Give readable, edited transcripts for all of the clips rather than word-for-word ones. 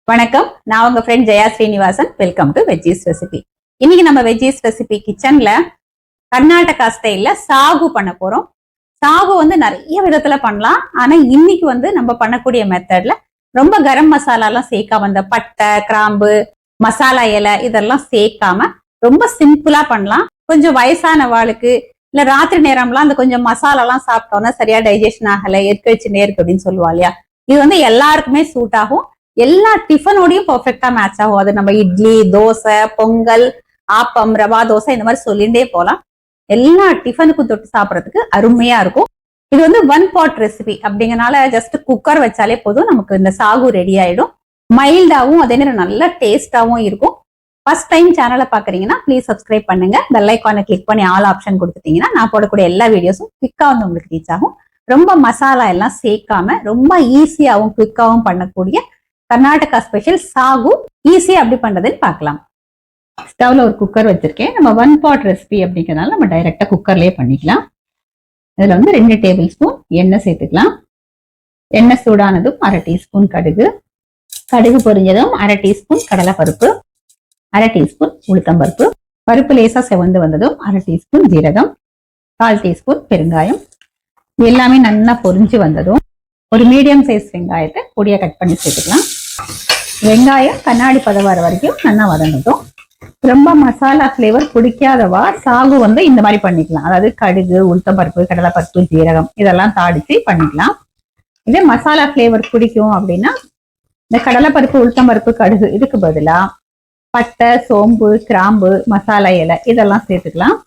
வணக்கம், நான் உங்க friend Jaya Srinivasan. Welcome to veggies recipe. இன்னைக்கு நம்ம வெஜ்ஜீஸ் ரெசிபி கிச்சன்ல கர்நாடகா ஸ்டைல்ல சாகு பண்ண போறோம். சாகு நிறைய விதத்துல பண்ணலாம். ஆனா இன்னைக்கு நம்ம பண்ணக்கூடிய மெத்தட்ல ரொம்ப கரம் மசாலா எல்லாம் சேர்க்காம, அந்த பட்டை, கிராம்பு, மசாலா இலை இதெல்லாம் சேர்க்காம ரொம்ப சிம்பிளா பண்ணலாம். கொஞ்சம் வயசான வாளுக்கு இல்ல ராத்திரி நேரம்லாம் அந்த கொஞ்சம் மசாலா எல்லாம் சாப்பிட்டோம்னா சரியா டைஜஷன் ஆகல, எரிக்கழிச்சு நேருக்கு அப்படின்னு சொல்லுவா இல்லையா. இது எல்லாருக்குமே சூட் ஆகும். எல்லா டிஃபனோடையும் பெர்ஃபெக்டா மேட்ச் ஆகும். அது நம்ம இட்லி, தோசை, பொங்கல், ஆப்பம், ரவா தோசை இந்த மாதிரி சொல்லிட்டே போலாம். எல்லா டிஃபனுக்கும் தொட்டு சாப்பிடறதுக்கு அருமையா இருக்கும். இது ஒன் பாட் ரெசிபி அப்படிங்கறனால ஜஸ்ட் குக்கர் வச்சாலே போதும், நமக்கு இந்த சாகு ரெடி ஆயிடும். மைல்டாவும் அதே நேரம் நல்ல டேஸ்டாவும் இருக்கும். ஃபர்ஸ்ட் டைம் சேனலை பாக்குறீங்கன்னா ப்ளீஸ் சப்ஸ்கிரைப் பண்ணுங்க. பெல் ஐக்கானை கிளிக் பண்ணி ஆல் ஆப்ஷன் கொடுத்துட்டீங்கன்னா நான் போடக்கூடிய எல்லா வீடியோஸும் குவிக்கா உங்களுக்கு ரீச் ஆகும். ரொம்ப மசாலா எல்லாம் சேர்க்காம ரொம்ப ஈஸியாவும் குவிக்காவும் பண்ணக்கூடிய கர்நாடகா ஸ்பெஷல் சாகு ஈஸியா அப்படி பண்றதுன்னு பார்க்கலாம். ஸ்டவ்ல ஒரு குக்கர் வச்சிருக்கேன். நம்ம ஒன் பாட் ரெசிபி அப்படிங்கிறதுனால நம்ம டைரக்டா குக்கர்லயே பண்ணிக்கலாம். இதுல 2 டேபிள் ஸ்பூன் எண்ணெய் சேர்த்துக்கலாம். எண்ணெய் சூடானதும் 1/2 டீஸ்பூன் கடுகு, கடுகு பொரிஞ்சதும் 1/2 டீஸ்பூன் கடலை பருப்பு, 1/2 டீஸ்பூன் உளுத்தம்பருப்பு, பருப்பு லேசா செவந்து வந்ததும் 1/2 டீஸ்பூன் ஜீரகம், 1/4 டீஸ்பூன் பெருங்காயம். எல்லாமே நல்லா பொரிஞ்சு வந்ததும் ஒரு மீடியம் சைஸ் வெங்காயத்தை பொடியா கட் பண்ணி சேர்த்துக்கலாம். வெங்காயம் கண்ணாடி பதம் வர வரைக்கும் நல்லா வதங்கட்டும். ரொம்ப மசாலா ஃபிளேவர் பிடிக்காதவா சாகு இந்த மாதிரி பண்ணிக்கலாம். அதாவது கடுகு, உளுத்தம்பருப்பு, கடலைப்பருப்பு, ஜீரகம் இதெல்லாம் தாளிச்சு பண்ணிக்கலாம். இதே மசாலா ஃபிளேவர் பிடிக்கும் அப்படின்னா இந்த கடலைப்பருப்பு, உளுத்தம்பருப்பு, கடுகு இதுக்கு பதிலா பட்டை, சோம்பு, கிராம்பு, மசாலா இலை இதெல்லாம் சேர்த்துக்கலாம்.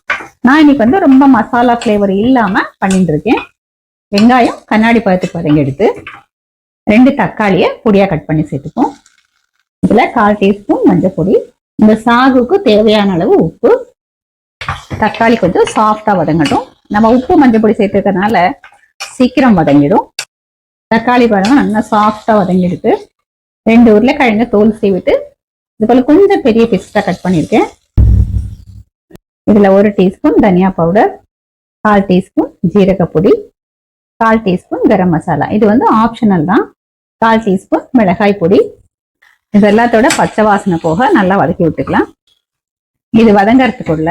நான் இன்னைக்கு ரொம்ப மசாலா ஃபிளேவர் இல்லாம பண்ணிட்டு இருக்கேன். வெங்காயம் கண்ணாடி பதத்துக்கு வதங்கி எடுத்து 2 தக்காளியை பொடியா கட் பண்ணி சேர்த்துப்போம். இதுல 1/4 டீஸ்பூன் மஞ்சள் பொடி, இந்த சாகுக்கு தேவையான அளவு உப்பு. தக்காளி கொஞ்சம் சாஃப்டா வதங்கட்டும். நம்ம உப்பு மஞ்சள் பொடி சேர்த்துக்கிறதுனால சீக்கிரம் வதங்கிடும். தக்காளி பாருங்க நல்லா சாஃப்டா வதங்கிடுது. 2 உருளைக்கிழங்கு தோல் சீவிட்டு இது போல கொஞ்சம் பெரிய பீஸா கட் பண்ணியிருக்கேன். இதுல 1 டீஸ்பூன் தனியா பவுடர், 1/4 டீஸ்பூன் ஜீரக பொடி, 1/4 டீஸ்பூன் கரம் மசாலா. இது ஆப்ஷனல் தான். 1/4 டீஸ்பூன் மிளகாய் பொடி. இது எல்லாத்தோட பச்சை வாசனை போக நல்லா வதக்கி விட்டுக்கலாம். இது வதங்கறதுக்குள்ள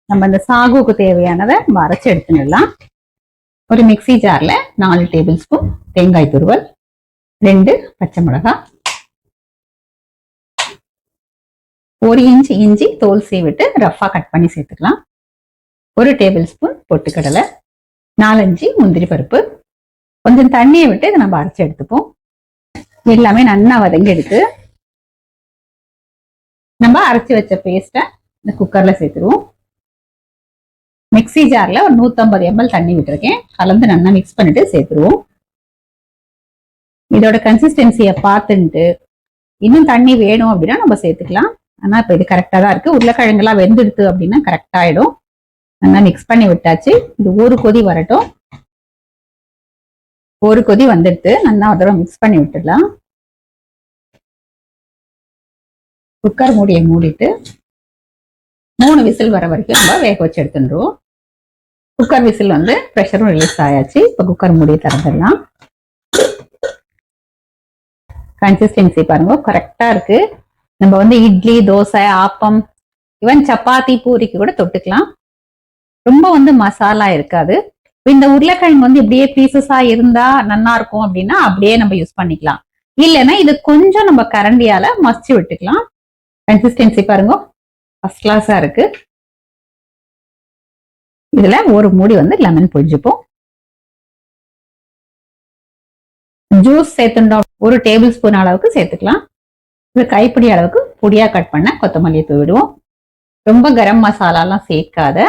நம்ம இந்த சாகுக்கு தேவையானதை அரைச்சு எடுத்துடலாம். ஒரு மிக்சி ஜார்ல 4 டேபிள் ஸ்பூன் தேங்காய் துருவல், 2 பச்சை மிளகாய், 1 இன்ச் இஞ்சி தோல் சீவிட்டு ரஃபா கட் பண்ணி சேர்த்துக்கலாம். 1 டேபிள் ஸ்பூன் பொட்டுக்கடலை, 4-5 முந்திரி பருப்பு. கொஞ்சம் தண்ணியை விட்டு இதை நம்ம அரைச்சு எடுத்துப்போம். எல்லாமே நல்லா வதங்கி எடுத்து நம்ம அரைச்சி வச்ச பேஸ்ட்டை இந்த குக்கர்ல சேர்த்துருவோம். மிக்சி ஜார்ல ஒரு 150 ml தண்ணி விட்டுருக்கேன். கலந்து நல்லா மிக்ஸ் பண்ணிட்டு சேர்த்துருவோம். இதோட கன்சிஸ்டன்சியை பார்த்துட்டு இன்னும் தண்ணி வேணும் அப்படின்னா நம்ம சேர்த்துக்கலாம். ஆனா இப்ப இது கரெக்டா தான் இருக்கு. உருளைக்கிழங்கெல்லாம் வெந்துடுத்து அப்படின்னா கரெக்ட் ஆயிடும். நல்லா மிக்ஸ் பண்ணி விட்டாச்சு. இது ஒரு கொதி வரட்டும். ஒரு கொதி வந்துடுத்து. நல்லா ஒரு தடவை மிக்ஸ் பண்ணி விட்டுடலாம். குக்கர் மூடியை மூடிட்டு 3 விசில் வர வரைக்கும் நம்ம வேக வச்சு எடுத்துடுவோம். குக்கர் விசில் ப்ரெஷரும் ரிலீஸ் ஆயாச்சு. இப்ப குக்கர் மூடியை திறந்துடலாம். கன்சிஸ்டன்சி பாருங்க கரெக்டா இருக்கு. நம்ம இட்லி, தோசை, ஆப்பம், ஈவன் சப்பாத்தி, பூரிக்கு கூட தொட்டுக்கலாம். ரொம்ப மசாலா இருக்காது. இந்த உருளைக்கிழங்கு இப்படியே பீசஸா இருந்தா நல்லா இருக்கும் அப்படின்னா அப்படியே நம்ம யூஸ் பண்ணிக்கலாம். இல்லைன்னா இது கொஞ்சம் நம்ம கரண்டியால மசிச்சு விட்டுக்கலாம். கன்சிஸ்டன்சி பாருங்க ஃபர்ஸ்ட் கிளாஸா இருக்கு. இதுல ஒரு மூடி லெமன் புழிஞ்சுப்போம். ஜூஸ் சேர்த்துட்டோம். 1 டேபிள் ஸ்பூன் அளவுக்கு சேர்த்துக்கலாம். இது கைப்பிடி அளவுக்கு பொடியா கட் பண்ண கொத்தமல்லியை தூவிடுவோம். ரொம்ப கரம் மசாலா எல்லாம் சேர்க்காத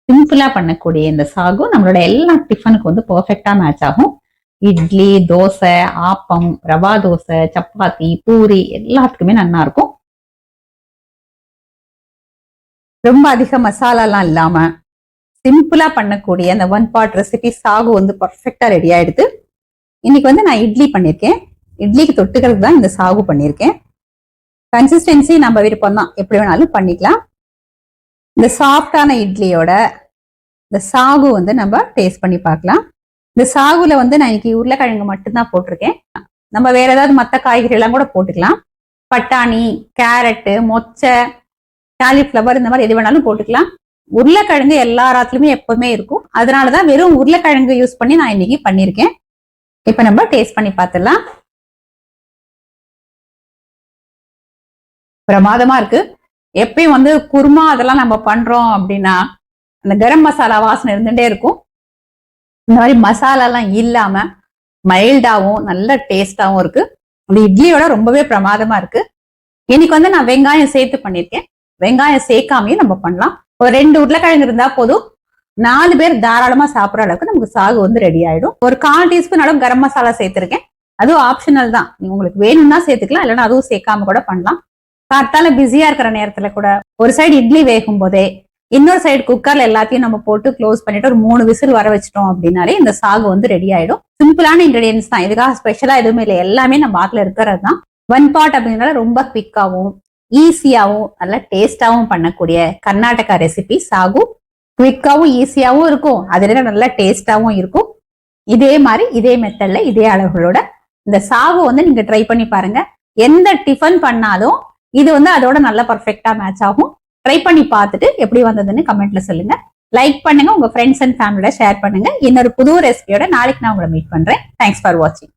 சிம்பிளா பண்ணக்கூடிய இந்த சாகு நம்மளோட எல்லா டிஃபனுக்கு பெர்ஃபெக்டா மேட்ச் ஆகும். இட்லி, தோசை, ஆப்பம், ரவா தோசை, சப்பாத்தி, பூரி எல்லாத்துக்குமே நல்லா இருக்கும். ரொம்ப அதிக மசாலா எல்லாம் இல்லாம சிம்பிளா பண்ணக்கூடிய அந்த ஒன் பாட் ரெசிபி சாகு பர்ஃபெக்டா ரெடி ஆயிடுது. இன்னைக்கு நான் இட்லி பண்ணிருக்கேன். இட்லிக்கு தொட்டுக்கிறதுக்கு தான் இந்த சாகு பண்ணிருக்கேன். கன்சிஸ்டன்சி நம்ம விருப்பம் தான், எப்படி வேணாலும் பண்ணிக்கலாம். இந்த சாஃப்டான இட்லியோட இந்த சாகு நம்ம டேஸ்ட் பண்ணி பார்க்கலாம். இந்த சாகுல நான் இன்னைக்கு உருளைக்கிழங்கு மட்டும்தான் போட்டிருக்கேன். நம்ம வேற ஏதாவது மற்ற காய்கறி எல்லாம் கூட போட்டுக்கலாம். பட்டாணி, கேரட்டு, மொச்சை, காலிஃபிளவர் இந்த மாதிரி எது வேணாலும் போட்டுக்கலாம். உருளைக்கிழங்கு எல்லாராத்துலயுமே எப்பவுமே இருக்கும். அதனாலதான் வெறும் உருளைக்கிழங்கு யூஸ் பண்ணி நான் இன்னைக்கு பண்ணிருக்கேன். இப்ப நம்ம டேஸ்ட் பண்ணி பார்த்துடலாம். பிரமாதமா இருக்கு. எப்பயும் வந்து குருமா அதெல்லாம் நம்ம பண்றோம் அப்படின்னா அந்த கரம் மசாலா வாசனை இருந்துட்டே இருக்கும். இந்த மாதிரி மசாலா எல்லாம் இல்லாம மைல்டாவும் நல்ல டேஸ்டாவும் இருக்கு. அந்த இட்லியோட ரொம்பவே பிரமாதமா இருக்கு. இன்னைக்கு வந்து நான் வெங்காயம் சேர்த்து பண்ணிருக்கேன். வெங்காயம் சேர்க்காமையும் நம்ம பண்ணலாம். ஒரு 2 உருளைக்கிழங்கு இருந்தா போதும், 4 பேர் தாராளமா சாப்பிட்ற அளவுக்கு நமக்கு சாகு வந்து ரெடி ஆயிடும். ஒரு 1/4 டீஸ்பூன் அளவு கரம் மசாலா சேர்த்திருக்கேன். அதுவும் ஆப்ஷனல் தான், உங்களுக்கு வேணும்னா சேர்த்துக்கலாம், இல்லைன்னா அதுவும் சேர்க்காம கூட பண்ணலாம். காத்தால பிஸியா இருக்கிற நேரத்துல கூட ஒரு சைடு இட்லி வேகும் போதே இன்னொரு சைடு குக்கர்ல எல்லாத்தையும் நம்ம போட்டு க்ளோஸ் பண்ணிட்டு ஒரு 3 விசில் வர வச்சிட்டோம் அப்படின்னாலே இந்த சாகு வந்து ரெடி ஆயிடும். சிம்பிளான இன்கிரீடியன்ஸ் தான், இதுக்காக ஸ்பெஷலா எதுவுமே இல்லை, எல்லாமே நம்ம ஆத்துல இருக்கிறது தான். 1 பாட் அப்படின்னால ரொம்ப குவிக்காவும் ஈஸியாவும் நல்ல டேஸ்டாவும் பண்ணக்கூடிய கர்நாடகா ரெசிபி சாகு. குவிக்காவும் ஈஸியாவும் இருக்கும், அதுல நல்ல டேஸ்டாவும் இருக்கும். இதே மாதிரி இதே மெத்தட்ல இதே அளவுகளோட இந்த சாகு வந்து நீங்க ட்ரை பண்ணி பாருங்க. எந்த டிஃபன் பண்ணாலும் இது வந்து அதோட நல்ல பர்ஃபெக்டா மேட்ச் ஆகும். ட்ரை பண்ணி பார்த்துட்டு எப்படி வந்ததுன்னு கமெண்ட்ல சொல்லுங்க. லைக் பண்ணுங்க, உங்க ஃப்ரெண்ட்ஸ் அண்ட் ஃபேமிலியோட ஷேர் பண்ணுங்க. இன்னொரு புது ரெசிபியோட நாளைக்கு நான் உங்களை மீட் பண்றேன். தேங்க்ஸ் ஃபார் வாட்சிங்.